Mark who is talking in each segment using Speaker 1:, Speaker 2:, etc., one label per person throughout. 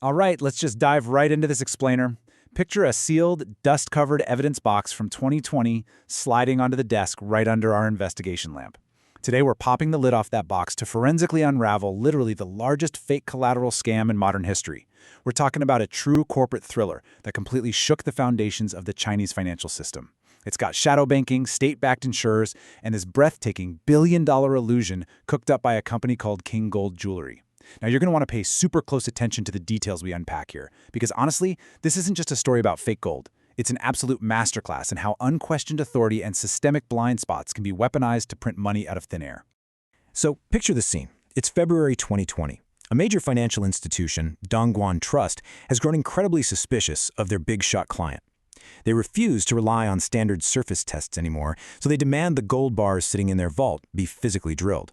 Speaker 1: All right, let's just dive right into this explainer. Picture a sealed, dust-covered evidence box from 2020 sliding onto the desk right under our investigation lamp. Today, we're popping the lid off that box to forensically unravel literally the largest fake collateral scam in modern history. We're talking about a true corporate thriller that completely shook the foundations of the Chinese financial system. It's got shadow banking, state-backed insurers, and this breathtaking billion-dollar illusion cooked up by a company called Kingold Jewelry. Now, you're going to want to pay super close attention to the details we unpack here, because honestly, this isn't just a story about fake gold. It's an absolute masterclass in how unquestioned authority and systemic blind spots can be weaponized to print money out of thin air.
Speaker 2: So, picture the scene. It's February 2020. A major financial institution, Dongguan Trust, has grown incredibly suspicious of their big-shot client. They refuse to rely on standard surface tests anymore, so they demand the gold bars sitting in their vault be physically drilled.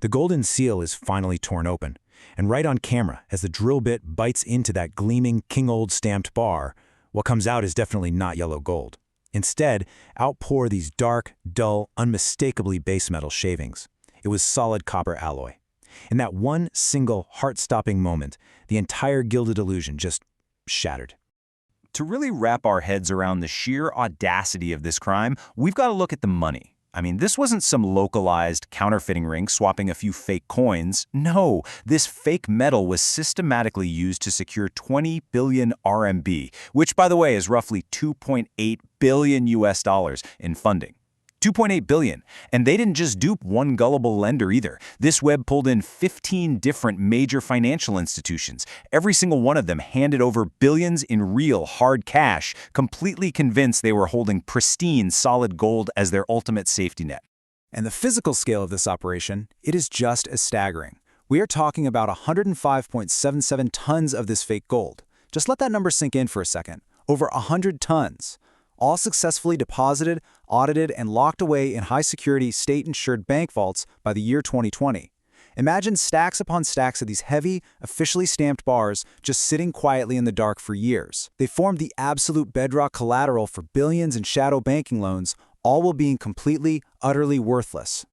Speaker 2: The golden seal is finally torn open, and right on camera, as the drill bit bites into that gleaming Kingold stamped bar, what comes out is definitely not yellow gold. Instead, out pour these dark, dull, unmistakably base metal shavings. It was solid copper alloy. In that one single, heart-stopping moment, the entire gilded illusion just shattered.
Speaker 3: To really wrap our heads around the sheer audacity of this crime, we've got to look at the money. I mean, this wasn't some localized counterfeiting ring swapping a few fake coins. No, this fake metal was systematically used to secure 20 billion RMB, which, by the way, is roughly 2.8 billion US dollars in funding. 2.8 billion. And they didn't just dupe one gullible lender either. This web pulled in 15 different major financial institutions. Every single one of them handed over billions in real, hard cash, completely convinced they were holding pristine, solid gold as their ultimate safety net.
Speaker 1: And the physical scale of this operation, it is just as staggering. We are talking about 105.77 tons of this fake gold. Just let that number sink in for a second. Over 100 tons. All successfully deposited, audited, and locked away in high-security, state-insured bank vaults by the year 2020. Imagine stacks upon stacks of these heavy, officially stamped bars just sitting quietly in the dark for years. They formed the absolute bedrock collateral for billions in shadow banking loans, all while being completely, utterly worthless.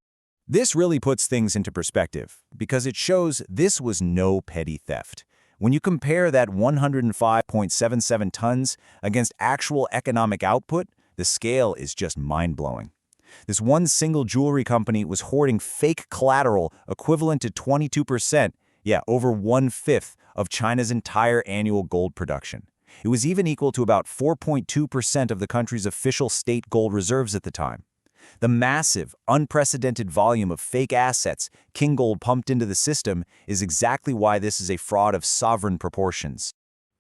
Speaker 3: This really puts things into perspective, because it shows this was no petty theft. When you compare that 105.77 tons against actual economic output, the scale is just mind-blowing. This one single jewelry company was hoarding fake collateral equivalent to 22%, over 1/5 of China's entire annual gold production. It was even equal to about 4.2% of the country's official state gold reserves at the time. The massive, unprecedented volume of fake assets Kingold pumped into the system is exactly why this is a fraud of sovereign proportions.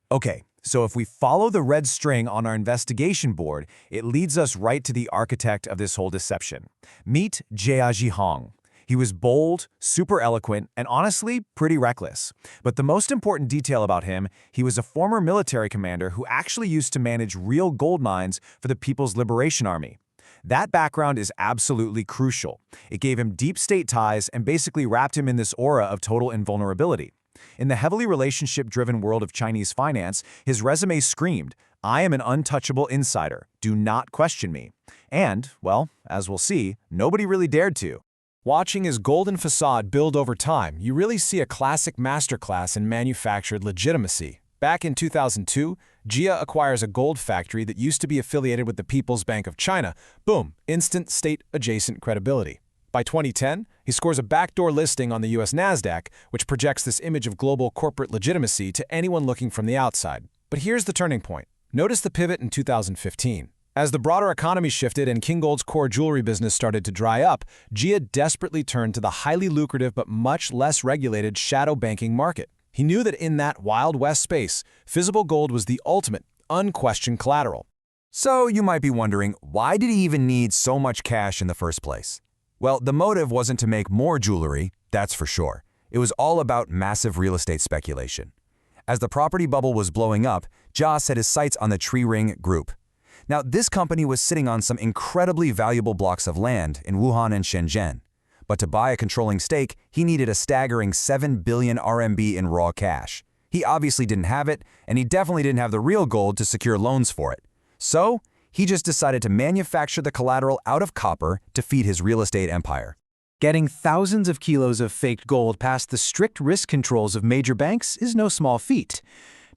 Speaker 2: Okay, so if we follow the red string on our investigation board, it leads us right to the architect of this whole deception. Meet Jia Zhihong. He was bold, super eloquent, and honestly, pretty reckless. But the most important detail about him, he was a former military commander who actually used to manage real gold mines for the People's Liberation Army. That background is absolutely crucial. It gave him deep state ties and basically wrapped him in this aura of total invulnerability. In the heavily relationship-driven world of Chinese finance, his resume screamed, "I am an untouchable insider. Do not question me." And, well, as we'll see, nobody really dared to. Watching his golden facade build over time, you really see a classic masterclass in manufactured legitimacy. Back in 2002, Jia acquires a gold factory that used to be affiliated with the People's Bank of China. Boom, instant state-adjacent credibility. By 2010, he scores a backdoor listing on the US Nasdaq, which projects this image of global corporate legitimacy to anyone looking from the outside. But here's the turning point. Notice the pivot in 2015. As the broader economy shifted and Kingold's core jewelry business started to dry up, Jia desperately turned to the highly lucrative but much less regulated shadow banking market. He knew that in that Wild West space, physical gold was the ultimate, unquestioned collateral. So you might be wondering, why did he even need so much cash in the first place? Well, the motive wasn't to make more jewelry, that's for sure. It was all about massive real estate speculation. As the property bubble was blowing up, Jia set his sights on the Tree Ring Group. Now, this company was sitting on some incredibly valuable blocks of land in Wuhan and Shenzhen. But to buy a controlling stake, he needed a staggering 7 billion RMB in raw cash. He obviously didn't have it, and he definitely didn't have the real gold to secure loans for it. So, he just decided to manufacture the collateral out of copper to feed his real estate empire.
Speaker 4: Getting thousands of kilos of faked gold past the strict risk controls of major banks is no small feat.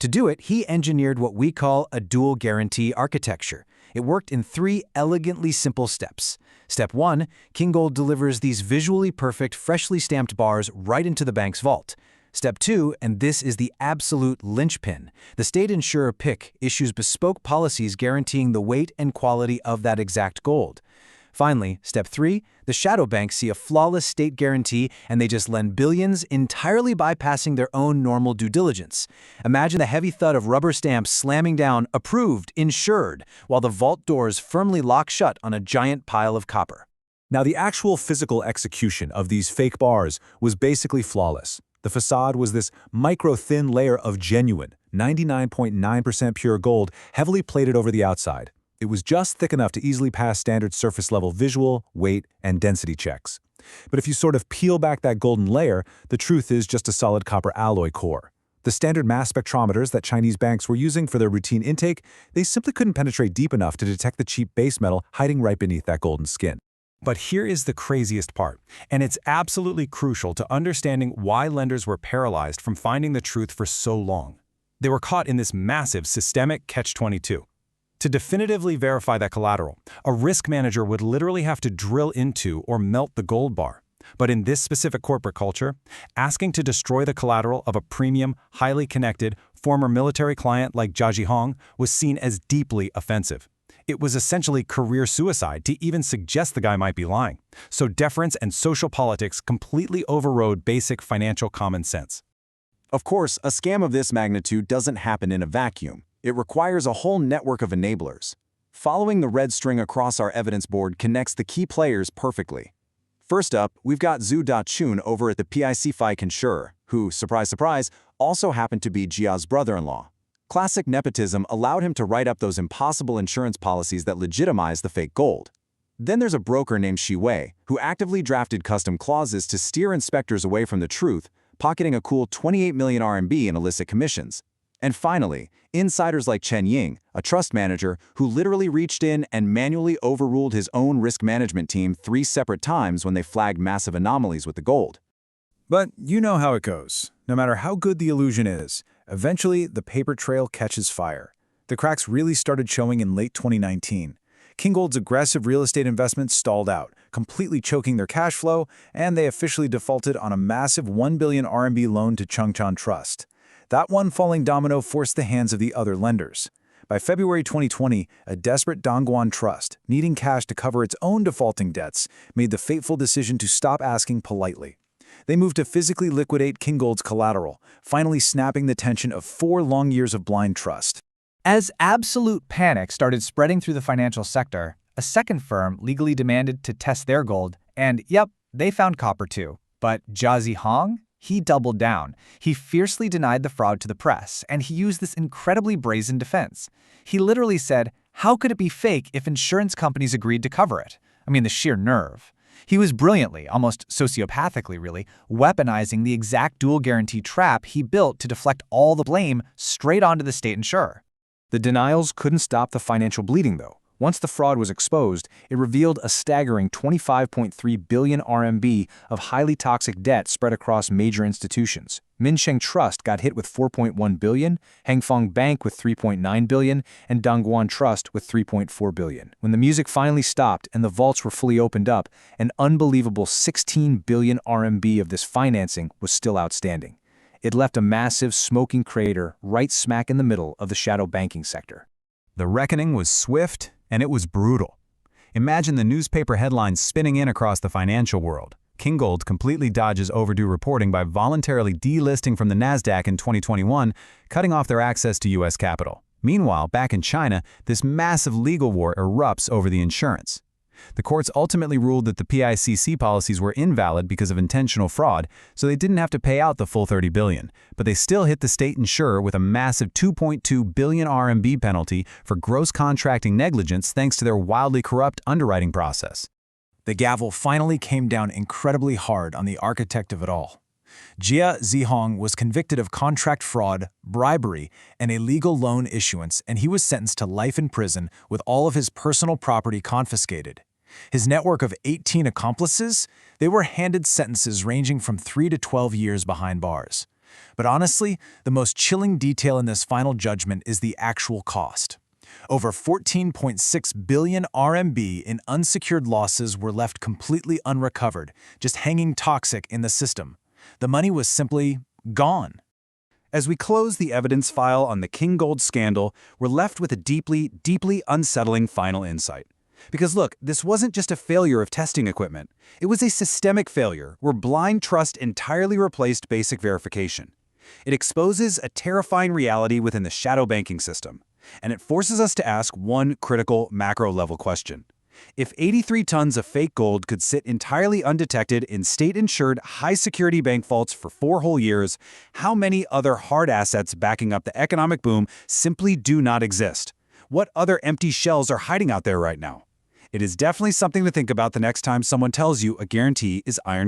Speaker 4: To do it, he engineered what we call a dual guarantee architecture. It worked in 3 elegantly simple steps. Step 1, Kingold delivers these visually perfect, freshly stamped bars right into the bank's vault. Step 2, and this is the absolute linchpin, the state insurer PIC issues bespoke policies guaranteeing the weight and quality of that exact gold. Finally, step 3, the shadow banks see a flawless state guarantee and they just lend billions, entirely bypassing their own normal due diligence. Imagine the heavy thud of rubber stamps slamming down, approved, insured, while the vault doors firmly lock shut on a giant pile of copper.
Speaker 1: Now, the actual physical execution of these fake bars was basically flawless. The facade was this micro-thin layer of genuine, 99.9% pure gold, heavily plated over the outside. It was just thick enough to easily pass standard surface-level visual, weight, and density checks. But if you sort of peel back that golden layer, the truth is just a solid copper alloy core. The standard mass spectrometers that Chinese banks were using for their routine intake, they simply couldn't penetrate deep enough to detect the cheap base metal hiding right beneath that golden skin.
Speaker 2: But here is the craziest part, and it's absolutely crucial to understanding why lenders were paralyzed from finding the truth for so long. They were caught in this massive systemic catch-22. To definitively verify that collateral, a risk manager would literally have to drill into or melt the gold bar. But in this specific corporate culture, asking to destroy the collateral of a premium, highly connected, former military client like Jia Zhihong was seen as deeply offensive. It was essentially career suicide to even suggest the guy might be lying. So deference and social politics completely overrode basic financial common sense.
Speaker 3: Of course, a scam of this magnitude doesn't happen in a vacuum. It requires a whole network of enablers. Following the red string across our evidence board connects the key players perfectly. First up, we've got Zhu Dachun over at the PIC insurer, who, surprise surprise, also happened to be Jia's brother-in-law. Classic nepotism allowed him to write up those impossible insurance policies that legitimize the fake gold. Then there's a broker named Shi Wei, who actively drafted custom clauses to steer inspectors away from the truth, pocketing a cool 28 million RMB in illicit commissions. And finally, insiders like Chen Ying, a trust manager who literally reached in and manually overruled his own risk management team 3 separate times when they flagged massive anomalies with the gold.
Speaker 1: But you know how it goes. No matter how good the illusion is, eventually the paper trail catches fire. The cracks really started showing in late 2019. Kingold's aggressive real estate investments stalled out, completely choking their cash flow, and they officially defaulted on a massive 1 billion RMB loan to Changchan Trust. That one falling domino forced the hands of the other lenders. By February 2020, a desperate Dongguan Trust, needing cash to cover its own defaulting debts, made the fateful decision to stop asking politely. They moved to physically liquidate Kingold's collateral, finally snapping the tension of 4 long years of blind trust.
Speaker 4: As absolute panic started spreading through the financial sector, a second firm legally demanded to test their gold, and yep, they found copper too. But Jia Zhihong? He doubled down. He fiercely denied the fraud to the press, and he used this incredibly brazen defense. He literally said, how could it be fake if insurance companies agreed to cover it? I mean, the sheer nerve. He was brilliantly, almost sociopathically really, weaponizing the exact dual guarantee trap he built to deflect all the blame straight onto the state insurer.
Speaker 1: The denials couldn't stop the financial bleeding, though. Once the fraud was exposed, it revealed a staggering 25.3 billion RMB of highly toxic debt spread across major institutions. Minsheng Trust got hit with 4.1 billion, Hangfeng Bank with 3.9 billion, and Dongguan Trust with 3.4 billion. When the music finally stopped and the vaults were fully opened up, an unbelievable 16 billion RMB of this financing was still outstanding. It left a massive, smoking crater right smack in the middle of the shadow banking sector.
Speaker 2: The reckoning was swift, and it was brutal. Imagine the newspaper headlines spinning in across the financial world. Kingold completely dodges overdue reporting by voluntarily delisting from the Nasdaq in 2021, cutting off their access to U.S. capital. Meanwhile, back in China, this massive legal war erupts over the insurance. The courts ultimately ruled that the PICC policies were invalid because of intentional fraud, so they didn't have to pay out the full 30 billion, but they still hit the state insurer with a massive 2.2 billion RMB penalty for gross contracting negligence thanks to their wildly corrupt underwriting process.
Speaker 1: The gavel finally came down incredibly hard on the architect of it all. Jia Zhihong was convicted of contract fraud, bribery, and illegal loan issuance, and he was sentenced to life in prison with all of his personal property confiscated.
Speaker 2: His network of 18 accomplices, they were handed sentences ranging from 3 to 12 years behind bars. But honestly, the most chilling detail in this final judgment is the actual cost. Over 14.6 billion RMB in unsecured losses were left completely unrecovered, just hanging toxic in the system. The money was simply gone.
Speaker 1: As we close the evidence file on the Kingold scandal, we're left with a deeply, deeply unsettling final insight. Because look, this wasn't just a failure of testing equipment. It was a systemic failure where blind trust entirely replaced basic verification. It exposes a terrifying reality within the shadow banking system. And it forces us to ask one critical macro-level question. If 83 tons of fake gold could sit entirely undetected in state-insured, high-security bank vaults for 4 whole years, how many other hard assets backing up the economic boom simply do not exist? What other empty shells are hiding out there right now? It is definitely something to think about the next time someone tells you a guarantee is iron